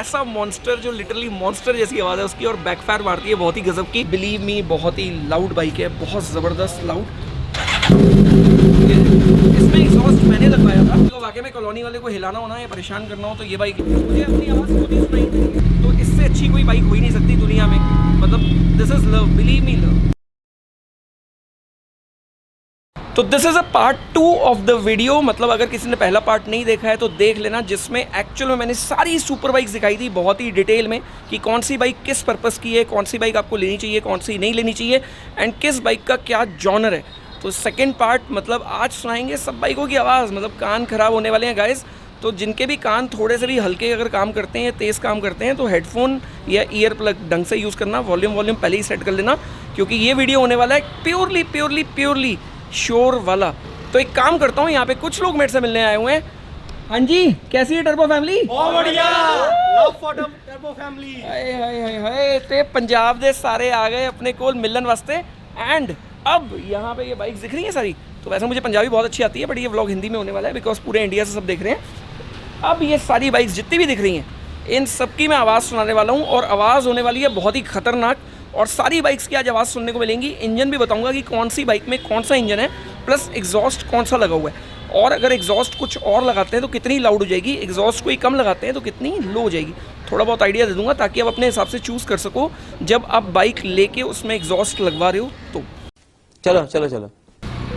ऐसा मॉन्स्टर जो literally monster जैसी आवाज़ है उसकी और बैकफायर मारती है बहुत ही गजब की। बिलीव मी बहुत ही लाउड बाइक है, बहुत ज़बरदस्त लाउड। इसमें एग्जॉस्ट मैंने लगवाया था, तो वाकई में कॉलोनी वाले को हिलाना होना या परेशान करना हो तो ये बाइक, मुझे अपनी आवाज़ खुद ही सुनाई देती है, तो इससे अच्छी कोई बाइक हो ही नहीं सकती दुनिया में। मतलब this is love, believe me love. तो this is a part 2 of the video. मतलब अगर किसी ने पहला पार्ट नहीं देखा है तो देख लेना, जिसमें एक्चुअल में मैंने सारी सुपर बाइक्स दिखाई थी बहुत ही डिटेल में कि कौन सी बाइक किस पर्पस की है, कौन सी बाइक आपको लेनी चाहिए, कौन सी नहीं लेनी चाहिए, एंड किस बाइक का क्या जॉनर है। तो सेकेंड पार्ट मतलब आज सुनाएंगे सब बाइकों की आवाज़, मतलब कान ख़राब होने वाले हैं गाइज़। तो जिनके भी कान थोड़े से भी हल्के अगर काम करते हैं, तेज़ काम करते हैं, तो हेडफोन या ईयर प्लग ढंग से यूज़ करना, वॉल्यूम पहले ही सेट कर लेना, क्योंकि ये वीडियो होने वाला है प्योरली श्योर वाला। तो एक काम करता हूँ, यहाँ पे कुछ लोग मेरे से मिलने आए हुए हैं। हाँ जी, कैसी है टर्बो फैमिली? बहुत बढ़िया, लव फॉर टर्बो फैमिली। हाय ते पंजाब दे सारे आ गए अपने कोल मिलन वास्ते। एंड अब यहाँ पे ये बाइक्स दिख रही हैं सारी। तो वैसे मुझे पंजाबी बहुत अच्छी आती है, बट ये व्लॉग हिंदी में होने वाला है बिकॉज पूरे इंडिया से सब देख रहे हैं। अब ये सारी बाइक्स जितनी भी दिख रही हैं, इन सब की मैं आवाज़ सुनाने वाला हूँ, और आवाज़ होने वाली है बहुत ही खतरनाक। और सारी बाइक्स की आज आवाज़ सुनने को मिलेंगी। इंजन भी बताऊंगा कि कौन सी बाइक में कौन सा इंजन है, प्लस एग्जॉस्ट कौन सा लगा हुआ है, और अगर एग्जॉस्ट कुछ और लगाते हैं तो कितनी लाउड हो जाएगी, एग्जॉस्ट कोई कम लगाते हैं तो कितनी लो हो जाएगी। थोड़ा बहुत आइडिया दे दूंगा ताकि आप अपने हिसाब से चूज़ कर सको जब आप बाइक लेके उसमें एग्जॉस्ट लगवा रहे हो तो। चलो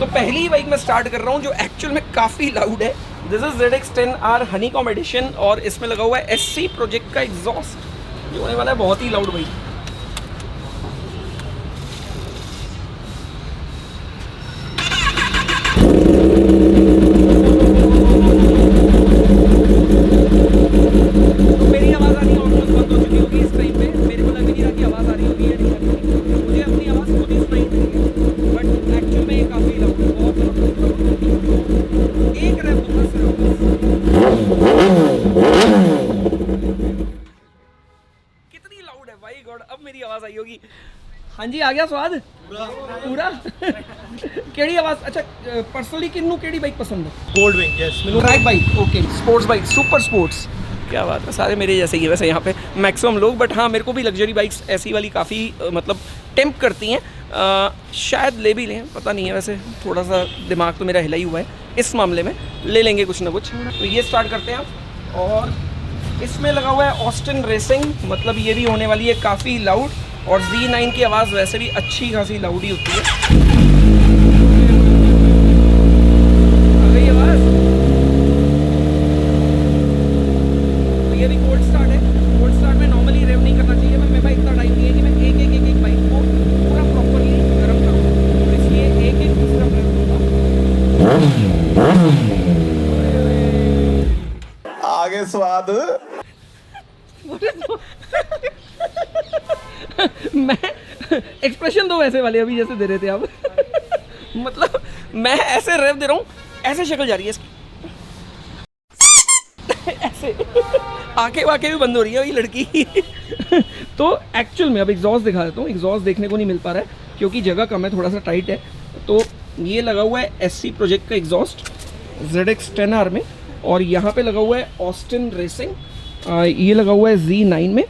तो पहली बाइक मैं स्टार्ट कर रहा हूँ जो एक्चुअल में काफ़ी लाउड है। This is ZX10R honeycomb addition, और इसमें लगा हुआ है SC प्रोजेक्ट का एग्जॉस्ट जो होने वाला है बहुत ही लाउड बाइक। तो मेरी आवाज़ आनी ऑलमोस्ट बंद हो चुकी होगी इस टाइम पे, मेरे को लग भी नहीं रहा कि आवाज़ आ रही होगी या नहीं आ रही होगी। मुझे अपनी आवाज़ खुद ही सुनाई देती है, बट एक्चुअल में ये काफ़ी लाउड है, बहुत लाउड। एक रैप दूंगा सिर्फ। कितनी लाउड है भाई गॉड, अब मेरी आवाज़ आई होगी। हाँ जी, आ गया स्वाद पूरा। केड़ी आवाज़? अच्छा, पर्सनली किन्नू केड़ी बाइक पसंद है? Gold wing, yes. Track bike, okay. Sports bike, super sports, क्या बात है, सारे मेरे जैसे ही है वैसे यहाँ पे मैक्सिमम लोग। बट हाँ, मेरे को भी लग्जरी बाइक्स ऐसी वाली काफ़ी मतलब टेम्प्ट करती हैं। शायद ले भी लें, पता नहीं है, वैसे थोड़ा सा दिमाग तो मेरा हिला ही हुआ है इस मामले में, ले लेंगे कुछ ना कुछ। तो ये स्टार्ट करते हैं आप। और इसमें लगा हुआ है ऑस्टिन रेसिंग, मतलब ये भी होने वाली है काफ़ी लाउड, और Z9 की आवाज़ वैसे भी अच्छी खासी लाउड ही होती है। आ गई आवाज़? तो ये भी कोल्ड स्टार्ट है। कोल्ड स्टार्ट में नॉर्मली रेव नहीं करना चाहिए, मेरे पास इतना टाइम नहीं है कि मैं एक बाइक को पूरा प्रॉपरली गर्म करूँ, तो इसलिए एक दूसरा रेव दूंगा। आगे स्वाद। मैं एक्सप्रेशन दो वैसे वाले अभी जैसे दे रहे थे आप। मतलब मैं ऐसे रेव दे रहा हूँ, ऐसे शक्ल जा रही है इसकी। ऐसे आंखें वाके भी बंद हो रही है ये लड़की। तो एक्चुअल में अब एग्जॉस्ट दिखा देता हूँ। एग्जॉस्ट देखने को नहीं मिल पा रहा है क्योंकि जगह कम है, थोड़ा सा टाइट है। तो ये लगा हुआ है SC प्रोजेक्ट का एग्जॉस्ट ZX10R में, और यहाँ पे लगा हुआ है ऑस्टिन रेसिंग, ये लगा हुआ है Z9 में।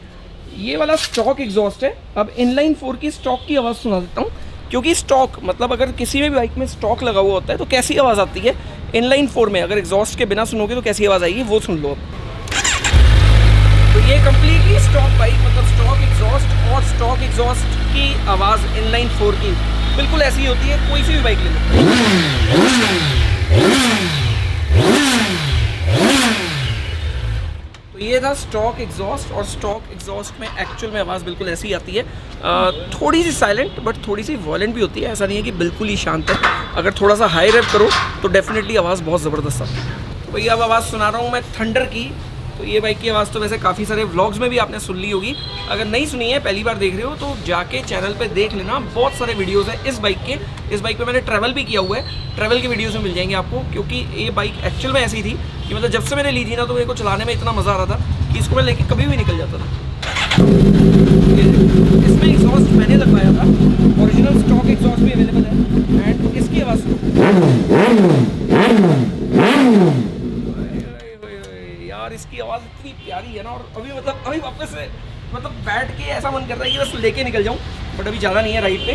ये वाला स्टॉक एग्जॉस्ट है। अब इनलाइन 4 की स्टॉक की आवाज़ सुना देता हूँ, क्योंकि स्टॉक मतलब अगर किसी में भी बाइक में स्टॉक लगा हुआ होता है तो कैसी आवाज़ आती है, इनलाइन 4 में अगर एग्जॉस्ट के बिना सुनोगे तो कैसी आवाज़ आएगी वो सुन लो। तो ये कम्प्लीटली स्टॉक बाइक, मतलब स्टॉक एग्जॉस्ट, और स्टॉक एग्जॉस्ट की आवाज़ इनलाइन 4 की बिल्कुल ऐसी होती है, कोई सी भी बाइक ले लो। तो ये था स्टॉक एग्जॉस्ट, और स्टॉक एग्जॉस्ट में एक्चुअल में आवाज़ बिल्कुल ऐसी आती है, थोड़ी सी साइलेंट बट थोड़ी सी वॉयलेंट भी होती है। ऐसा नहीं है कि बिल्कुल ही शांत है। अगर थोड़ा सा हाई रेव करो तो डेफिनेटली आवाज़ बहुत ज़बरदस्त आती है। तो भैया अब आवाज़ सुना रहा हूँ मैं थंडर की। तो ये बाइक की आवाज़ तो वैसे काफ़ी सारे व्लॉग्स में भी आपने सुन ली होगी, अगर नहीं सुनी है पहली बार देख रहे हो तो जाके चैनल पे देख लेना, बहुत सारे वीडियोस हैं इस बाइक के। इस बाइक पे मैंने ट्रैवल भी किया हुआ है, ट्रैवल के वीडियोस में मिल जाएंगे आपको, क्योंकि ये बाइक एक्चुअल में ऐसी थी कि मतलब जब से मैंने ली थी ना तो मेरे को चलाने में इतना मज़ा आ रहा था कि इसको मैं लेके कभी भी निकल जाता था। इसमें एग्जॉस्ट मैंने लगवाया था, ओरिजिनल स्टॉक एग्जॉस्ट भी अवेलेबल है, एंड इसकी आवाज़ यार इसकी आवाज़ इतनी प्यारी है ना, और अभी वापस से बैठ के ऐसा मन कर रहा है कि बस लेके निकल जाऊँ, बट अभी ज़्यादा नहीं है राइड पे,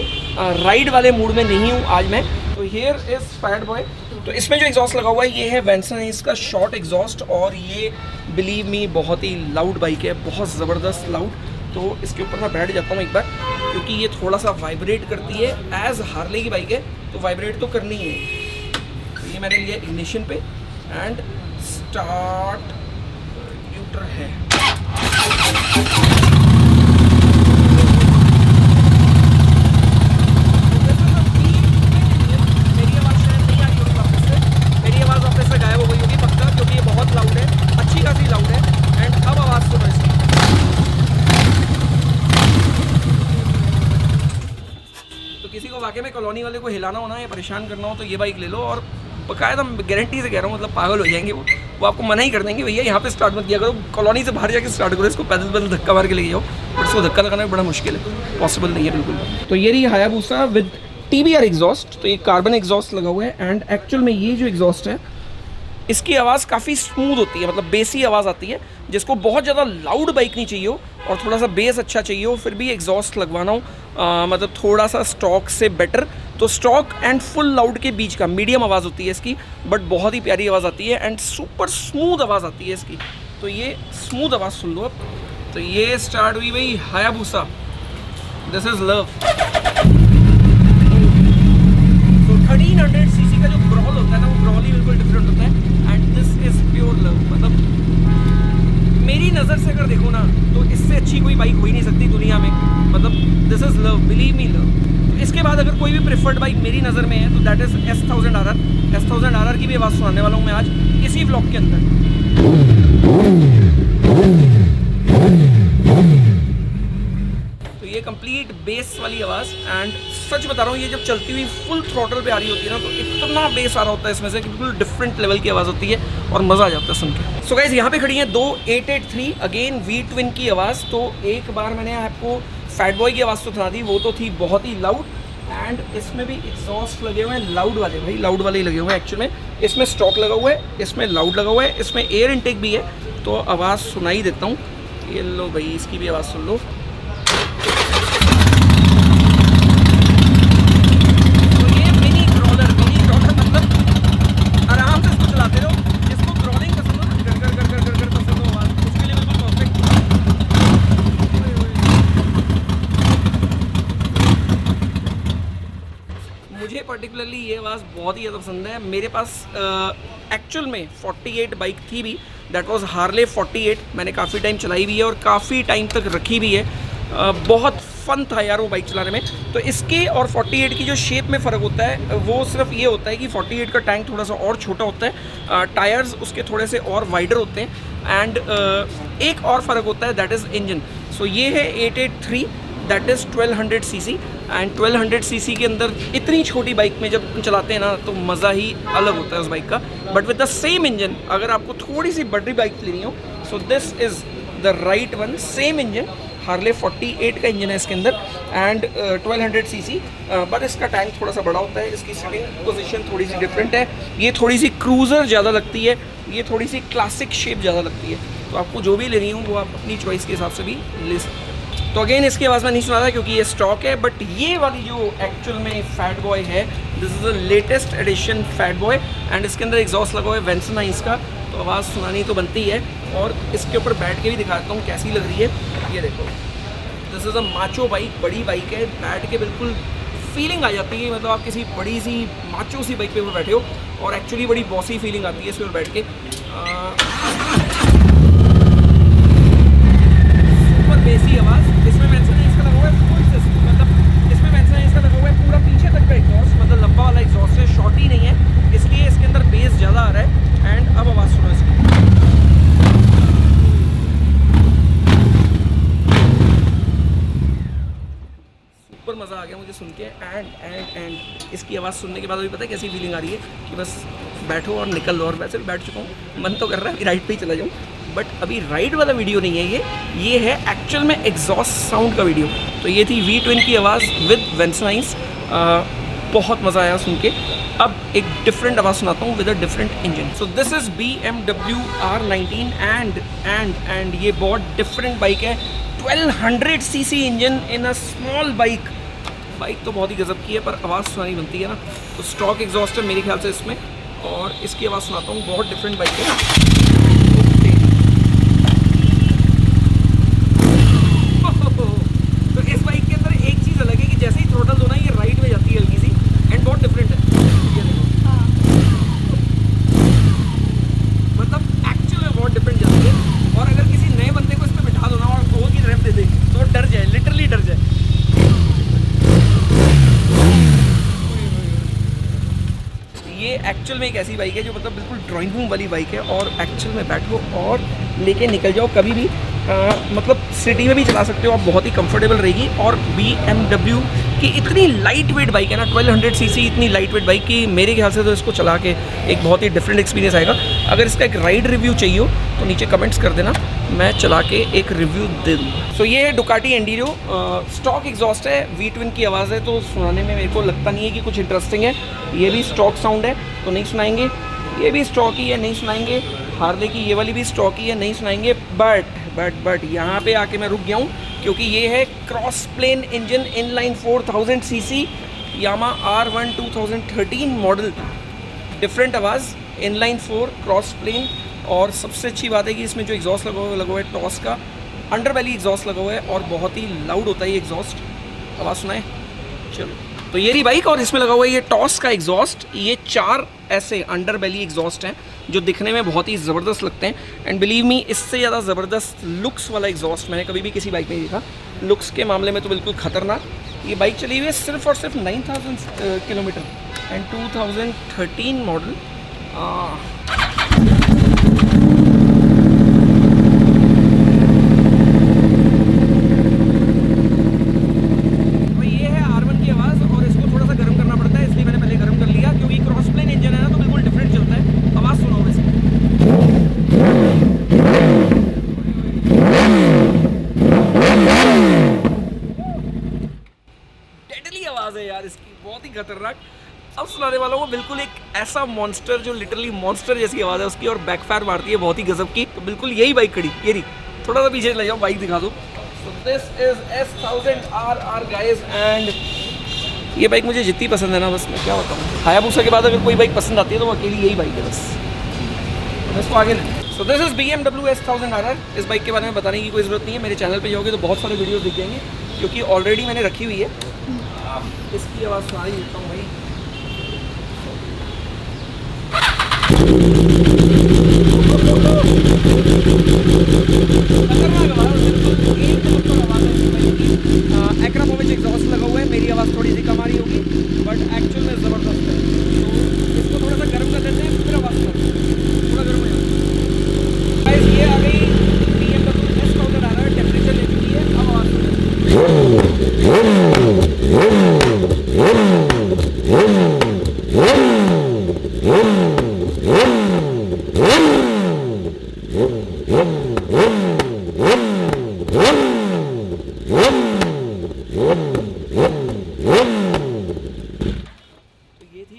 राइड वाले मूड में नहीं हूँ आज मैं। तो हियर इज़ फैट बॉय। तो इसमें जो एग्जॉस्ट लगा हुआ है ये है वेंसन इसका शॉर्ट एग्जॉस्ट, और ये बिलीव मी बहुत ही लाउड बाइक है, बहुत ज़बरदस्त लाउड। तो इसके ऊपर मैं बैठ जाता हूँ एक बार, क्योंकि ये थोड़ा सा वाइब्रेट करती है, एज हार्ले की बाइक है तो वाइब्रेट तो करनी है। तो ये मैंने लिया इग्निशन पे एंड स्टार्ट न्यूट्रल है। मेरी आवाज़ वापस से गायब हो गई होगी पक्का, क्योंकि ये बहुत लाउड है, अच्छी खासी लाउड है। एंड अब आवाज़ सुनो इसकी। तो किसी को वाकई में कॉलोनी वाले को हिलाना होना या परेशान करना हो तो ये बाइक ले लो, और बाकायदा गारंटी से कह रहा हूँ, मतलब पागल हो जाएंगे वो आपको मना ही कर देंगे, भैया यहाँ पे स्टार्ट मत किया करो, कॉलोनी से बाहर जाके स्टार्ट करो, इसको पैदल धक्का मार के लेके जाओ। बट इसको धक्का लगाना भी बड़ा मुश्किल है, पॉसिबल नहीं है बिल्कुल। तो ये रही हायाबुसा विद TBR एग्जॉस्ट। तो ये कार्बन एग्जॉस्ट लगा हुआ है, एंड एक्चुअल में ये जो एग्जॉस्ट है इसकी आवाज़ काफ़ी स्मूथ होती है, मतलब बेसी आवाज़ आती है। जिसको बहुत ज़्यादा लाउड बाइक नहीं चाहिए हो और थोड़ा सा बेस अच्छा चाहिए हो, फिर भी एग्जॉस्ट लगवाना हो, मतलब थोड़ा सा स्टॉक से बेटर, तो स्टॉक एंड फुल लाउड के बीच का मीडियम आवाज़ होती है इसकी, बट बहुत ही प्यारी आवाज़ आती है एंड सुपर स्मूथ आवाज़ आती है इसकी। तो ये स्मूथ आवाज़ सुन लो अब। तो ये स्टार्ट हुई भाई Hayabusa, this is love. 1300 CC का जो ग्रॉल होता है ना, वो ग्रॉल ही बिल्कुल डिफरेंट होता है, and this is pure love. मतलब मेरी नज़र से अगर देखो ना तो इससे अच्छी कोई बाइक हो ही नहीं सकती दुनिया में, मतलब this is love, believe me love. तो इसके बाद अगर कोई भी प्रेफर्ड बाइक मेरी नज़र में है तो that is S1000 RR। S1000 RR की भी आवाज़ सुनाने वाला हूँ मैं आज इसी व्लॉग के अंदर। ये कंप्लीट बेस वाली आवाज़, एंड सच बता रहा हूँ ये जब चलती हुई फुल थ्रॉटल पे आ रही होती है ना, तो इतना बेस आ रहा होता है इसमें से कि बिल्कुल डिफरेंट लेवल की आवाज़ होती है और मज़ा आ जाता है सुन के। सो गाइस यहाँ पे खड़ी है दो 883 अगेन वी ट्विन की आवाज़। तो एक बार मैंने आपको फैट बॉय की आवाज़ तो सुना दी, वो तो थी बहुत ही लाउड, एंड इसमें भी एग्जॉस्ट लगे हुए हैं लाउड वाले, भाई लाउड वाले ही लगे हुए हैं एक्चुअल में। इसमें स्टॉक लगा हुआ है, इसमें लाउड लगा हुआ है, इसमें एयर इनटेक भी है, तो आवाज़ सुनाई देता हूँ। ये लो भाई, इसकी भी आवाज़ सुन लो। मुझे पर्टिकुलरली ये आवाज़ बहुत ही ज़्यादा पसंद है। मेरे पास एक्चुअल में 48 बाइक थी भी, दैट वाज हार्ले 48। मैंने काफ़ी टाइम चलाई भी है और काफ़ी टाइम तक रखी भी है। बहुत फ़न था यार वो बाइक चलाने में। तो इसके और 48 की जो शेप में फ़र्क होता है वो सिर्फ ये होता है कि 48 का टैंक थोड़ा सा और छोटा होता है, टायर्स उसके थोड़े से और वाइडर होते हैं, एंड एक और फ़र्क होता है दैट इज़ इंजन। सो ये है 883, that is 1200 CC, and 1200 CC के अंदर इतनी छोटी बाइक में जब चलाते हैं ना तो मज़ा ही अलग होता है उस बाइक का। But with the same engine अगर आपको थोड़ी सी बड़ी बाइक लेनी हो, so this is the right one. Same engine, Harley 48 का इंजन है इसके अंदर, एंड 1200 सीसी, बट इसका टैंक थोड़ा सा बड़ा होता है, इसकी सिटिंग पोजीशन थोड़ी सी डिफरेंट है। ये थोड़ी सी क्रूज़र ज़्यादा लगती है, ये थोड़ी सी क्लासिक शेप ज़्यादा लगती है। तो आपको जो भी लेनी हो वो आप अपनी चॉइस के हिसाब से भी ले सकते हैं। तो अगेन इसकी आवाज़ में नहीं सुना था क्योंकि ये स्टॉक है, बट ये वाली जो एक्चुअल में फैट बॉय है, this is the latest edition fat boy, and इसके अंदर एग्जॉस्ट लगा हुआ है वेंसन का, तो आवाज़ सुनानी तो बनती है। और इसके ऊपर बैठ के भी दिखाता हूँ कैसी लग रही है। ये देखो, this is a macho bike, बड़ी बाइक है, बैठ के बिल्कुल फीलिंग आ जाती है, मतलब आप किसी बड़ी सी माचो सी बाइक पे ऊपर बैठे हो और एक्चुअली बड़ी बॉसी फीलिंग आती है इसके ऊपर बैठ के। सुपर बेसी आवाज़, इसमें मेंशन है इसका लगा हुआ है फुल सिस्टम, मतलब इसमें मेंशन है इसका लगा हुआ है पूरा पीछे तक का एग्जॉस्ट, मतलब लंबा वाला एग्जॉस्ट है, शॉर्ट ही नहीं है, इसलिए इसके अंदर बेस ज़्यादा आ रहा है। एंड अब आवाज़ सुनो इसकी, सुपर मज़ा आ गया मुझे सुन के। एंड इसकी आवाज़ सुनने के बाद अभी पता है कैसी फीलिंग आ रही है कि बस बैठो और निकल लो। और वैसे भी बैठ चुका हूँ, मन तो कर रहा है अभी राइड पे ही चला जाऊँ, बट अभी राइड वाला वीडियो नहीं है ये है एक्चुअल में एग्जॉस्ट साउंड का वीडियो। तो ये थी वी ट्विन की आवाज़ विद वेंसनाइस। बहुत मज़ा आया सुन के। अब एक डिफरेंट आवाज़ सुनाता हूँ with a different engine. So this is BMW R19 and ये बहुत डिफरेंट बाइक है। 1200 CC engine in a small bike तो बहुत ही गजब की है, पर आवाज़ सुनानी बनती है ना। तो स्टॉक एग्जॉस्ट है मेरे ख्याल से इसमें, और इसकी आवाज़ सुनाता हूँ। बहुत डिफरेंट बाइक है। तो इस बाइक के अंदर एक चीज़ अलग है कि जैसे ही थ्रोटल दो ना, ये राइट में जाती है हल्की सी, एंड बहुत डिफरेंट है। ये देखो, मतलब एक्चुअल में बहुत डिफरेंट जाती है। और अगर किसी नए बंदे को इस पर बिठा दो ना और कहो कि रेप दे दे, तो डर जाए, लिटरली डर जाए। ये एक्चुअल में एक ऐसी बाइक है जो मतलब बिल्कुल ड्राइंग रूम वाली बाइक है, और एक्चुअल में बैठो और लेके निकल जाओ कभी भी, मतलब सिटी में भी चला सकते हो आप, बहुत ही कंफर्टेबल रहेगी। और BMW की इतनी लाइट वेट बाइक है ना, 1200 सीसी इतनी लाइट वेट बाइक की, मेरे ख्याल से तो इसको चला के एक बहुत ही डिफरेंट एक्सपीरियंस आएगा। अगर इसका एक राइड रिव्यू चाहिए हो तो नीचे कमेंट्स कर देना, मैं चला के एक रिव्यू दे दूँगा। सो ये है डुकाटी एंडीरो, स्टॉक एग्जॉस्ट है, V-twin की आवाज़ है, तो सुनाने में मेरे को लगता नहीं है कि कुछ इंटरेस्टिंग है। ये भी स्टॉक साउंड है तो नहीं सुनाएंगे, ये भी स्टॉक ही है, नहीं सुनाएंगे। हार्ले की ये वाली भी स्टॉक ही है, नहीं सुनाएंगे। बट यहाँ पे आके मैं रुक गया हूँ, क्योंकि ये है cross plane engine inline 4000 CC Yamaha R1 2013 model. Different आवाज़, इनलाइन 4 क्रॉस प्लेन, और सबसे अच्छी बात है कि इसमें जो एग्जॉस्ट लगा हुआ है टॉस का अंडर बैली एग्जॉस्ट लगा हुआ है, और बहुत ही लाउड होता है ये एग्जॉस्ट। आवाज़ सुनाए, चलो। तो ये रही बाइक, और इसमें लगा हुआ है ये टॉस का एग्जॉस्ट। ये 4 ऐसे अंडर बैली एग्जॉस्ट हैं जो दिखने में बहुत ही ज़बरदस्त लगते हैं, एंड बिलीव मी, इससे ज़्यादा ज़बरदस्त लुक्स वाला एग्जॉस्ट मैंने कभी भी किसी बाइक में नहीं देखा। लुक्स के मामले में तो बिल्कुल ख़तरनाक। ये बाइक चली हुई है सिर्फ और सिर्फ 9000 किलोमीटर, एंड 2013 मॉडल। आवाज़ है यार इसकी, बहुत ही खतरनाक। अब सुनाने वाला हूँ बिल्कुल एक ऐसा मॉन्स्टर जो लिटरली मॉन्स्टर जैसी आवाज़ है उसकी, और बैकफायर मारती है बहुत ही गजब की। तो बिल्कुल यही बाइक खड़ी, ये रही, थोड़ा सा पीछे ले जाओ, बाइक दिखा दो। तो this is S1000RR guys, and ये बाइक मुझे जितनी पसंद है ना, बस मैं क्या बताऊँ, हायाबुसा के बाद अगर कोई बाइक पसंद आती है तो वो अकेली यही बाइक है बस, इसको आगे नहीं। So this is BMW S1000RR। इस बाइक के बारे में बताने की कोई ज़रूरत नहीं है, मेरे चैनल पे जाओगे तो बहुत सारे वीडियो दिख जाएंगे, क्योंकि ऑलरेडी मैंने रखी हुई है। इसकी आवाज़ सुना ही देता हूँ भाई। एक्रापोविच एग्जॉस्ट लगा हुआ है, मेरी आवाज़ थोड़ी सी कम आ रही होगी, बट एक्चुअल में ज़बरदस्त है। तो इसको थोड़ा सा गर्म कर लेते हैं, फिर आवाज़ थोड़ा गर्म हो जाता है। ये आ गई BMW S1000RR, टेम्परेचर ले चुकी है, अब आवाज़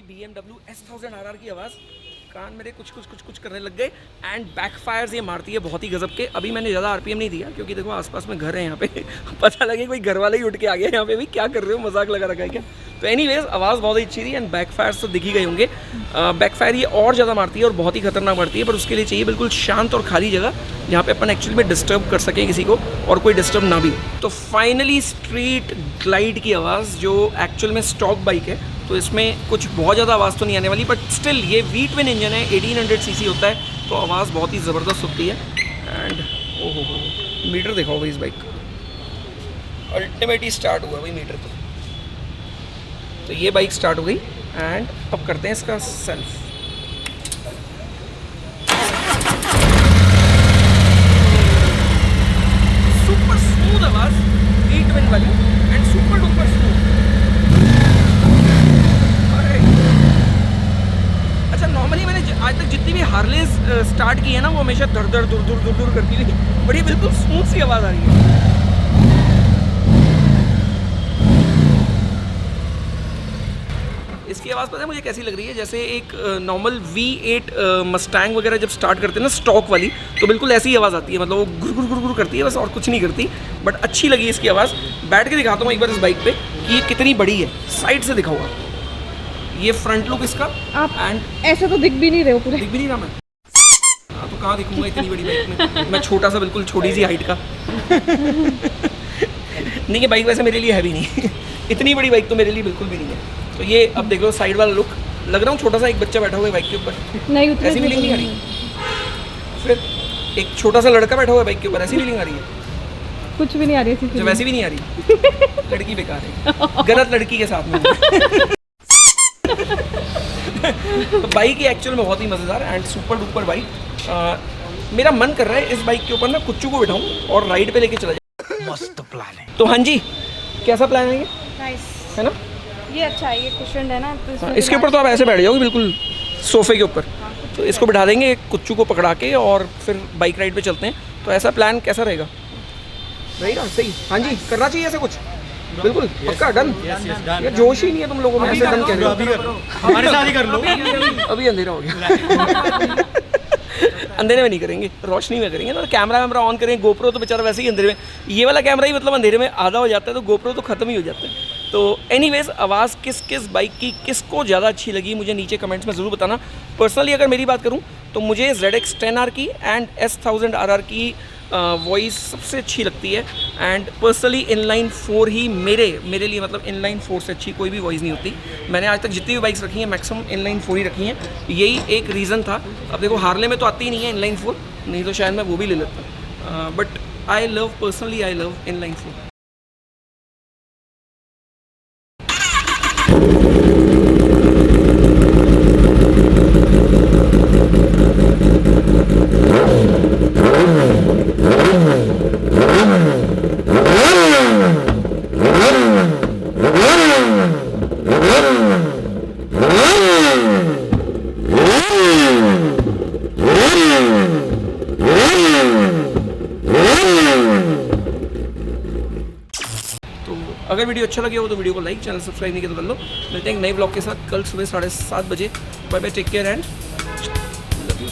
BMW S1000RR की आवाज़। कान मेरे कुछ करने लग गए, एंड बैकफायर्स ये मारती है बहुत ही गजब के। अभी मैंने ज़्यादा RPM नहीं दिया, क्योंकि देखो आसपास में घर है यहाँ पे पता लगे कोई घर वाला ही उठ के आ गया यहाँ पे, भी क्या कर रहे हो, मजाक लगा रखा है क्या। तो एनीवेज आवाज़ बहुत ही अच्छी थी, एंड बैकफायर्स तो दिख ही गए होंगे। बैकफायर ये और ज़्यादा मारती है और बहुत ही खतरनाक मारती है, पर उसके लिए चाहिए बिल्कुल शांत और खाली जगह जहाँ पे अपन एक्चुअली में डिस्टर्ब कर सकें किसी को, और कोई डिस्टर्ब ना भी। तो फाइनली स्ट्रीट ग्लाइड की आवाज़, जो एक्चुअल में स्टॉक बाइक है, तो इसमें कुछ बहुत ज़्यादा आवाज़ तो नहीं आने वाली, बट स्टिल ये V-twin इंजन है, 1800 सीसी होता है, तो आवाज़ बहुत ही ज़बरदस्त होती है। एंड ओहो मीटर दिखाओ भाई इस बाइक का, अल्टीमेटली स्टार्ट हुआ भाई मीटर तो ये बाइक स्टार्ट हो गई, एंड अब करते हैं इसका सेल्फ। सुपर स्मूथ आवाज़ V-twin वाली, एंड सुपर डुपर स्मूथ। अच्छा, नॉर्मली मैंने आज तक जितनी भी हार्लेज स्टार्ट की है ना, वो हमेशा धड़ धड़ दूर दूर करती हुई, बट ये बिल्कुल स्मूथ सी आवाज़ आ रही है। इसकी आवाज़ पता है मुझे कैसी लग रही है, जैसे एक नॉर्मल V8 मस्टैंग वगैरह जब स्टार्ट करते हैं ना स्टॉक वाली, तो बिल्कुल ऐसी ही आवाज़ आती है, मतलब वो गुर गुर गुर गुर करती है बस, और कुछ नहीं करती। बट अच्छी लगी इसकी आवाज़। बैठ के दिखाता हूँ एक बार इस बाइक पे कि ये कितनी बड़ी है, साइड से दिखाऊंगा। ये फ्रंट लुक इसका, आप एंड ऐसे तो दिख भी नहीं रहे हो पूरे। दिख भी नहीं रहा मैं, हाँ तो कहाँ दिखूंगा इतनी बड़ी बाइक में, मैं छोटा सा बिल्कुल छोटी सी हाइट का। नहीं ये बाइक वैसे मेरे लिए हैवी नहीं इतनी बड़ी बाइक तो मेरे लिए बिल्कुल भी नहीं है। तो ये अब देख लो साइड वाला लुक, लग रहा हूँ छोटा सा एक बच्चा बैठा हुआ है बाइक के ऊपर, नहीं उतने ऐसी फीलिंग नहीं आ रही। फिर एक छोटा सा लड़का बैठा हुआ है बाइक के ऊपर, ऐसी फीलिंग आ रही है? कुछ भी नहीं आ रही थी जब वैसी भी नहीं आ रही लड़की बेकार है, गलत लड़की के साथ में तो बाइक ही एक्चुअल में बहुत ही मज़ेदार एंड सुपर डुपर बाइक। मेरा मन कर रहा है इस बाइक के ऊपर ना कुच्चू को बिठाऊं और राइड पे लेके चला जाऊं। मस्त प्लान है। तो हाँ जी, कैसा प्लान है ये, नाइस है ना? ये अच्छा है, ये कुशन है ना, तो इसमें इसके ऊपर तो आप ऐसे बैठ जाओगे बिल्कुल सोफे के ऊपर, तो इसको बिठा देंगे कुच्चू को पकड़ा के और फिर बाइक राइड पे चलते हैं। तो ऐसा प्लान कैसा रहेगा? रहेगा सही? हाँ जी, करना चाहिए ऐसा कुछ, बिल्कुल पक्का डन। ये जोश ही नहीं है तुम लोगों में, ऐसे डन कह रहे हो। हमारे साथ ही कर लो। अभी अंधेरा हो गया अंधेरे में नहीं करेंगे, रोशनी में करेंगे ना। कैमरा वैमरा ऑन करेंगे, गोप्रो तो बेचारा वैसे ही अंधेरे में, ये वाला कैमरा ही मतलब अंधेरे में आधा हो जाता है, तो गोप्रो तो ख़त्म ही हो जाता है। तो एनीवेज, आवाज़ किस बाइक की किसको ज़्यादा अच्छी लगी मुझे नीचे कमेंट्स में ज़रूर बताना। पर्सनली अगर मेरी बात करूँ तो मुझे ZX10R की एंड S1000RR की वॉइस सबसे अच्छी लगती है। एंड पर्सनली इनलाइन 4 ही मेरे लिए मतलब इनलाइन 4 से अच्छी कोई भी वॉइस नहीं होती। मैंने आज तक जितनी भी बाइक्स रखी हैं मैक्सिमम इनलाइन 4 ही रखी हैं, यही एक रीज़न था। अब देखो हार्ले में तो आती ही नहीं है इनलाइन 4, नहीं तो शायद मैं वो भी ले लेता, but I love personally I love inline 4। अगर वीडियो अच्छा लगे हो तो वीडियो को लाइक, चैनल सब्सक्राइब नहीं किया तो कर लो। मिलते हैं एक नए ब्लॉग के साथ कल सुबह 7:30 बजे। Bye bye, take care and love you.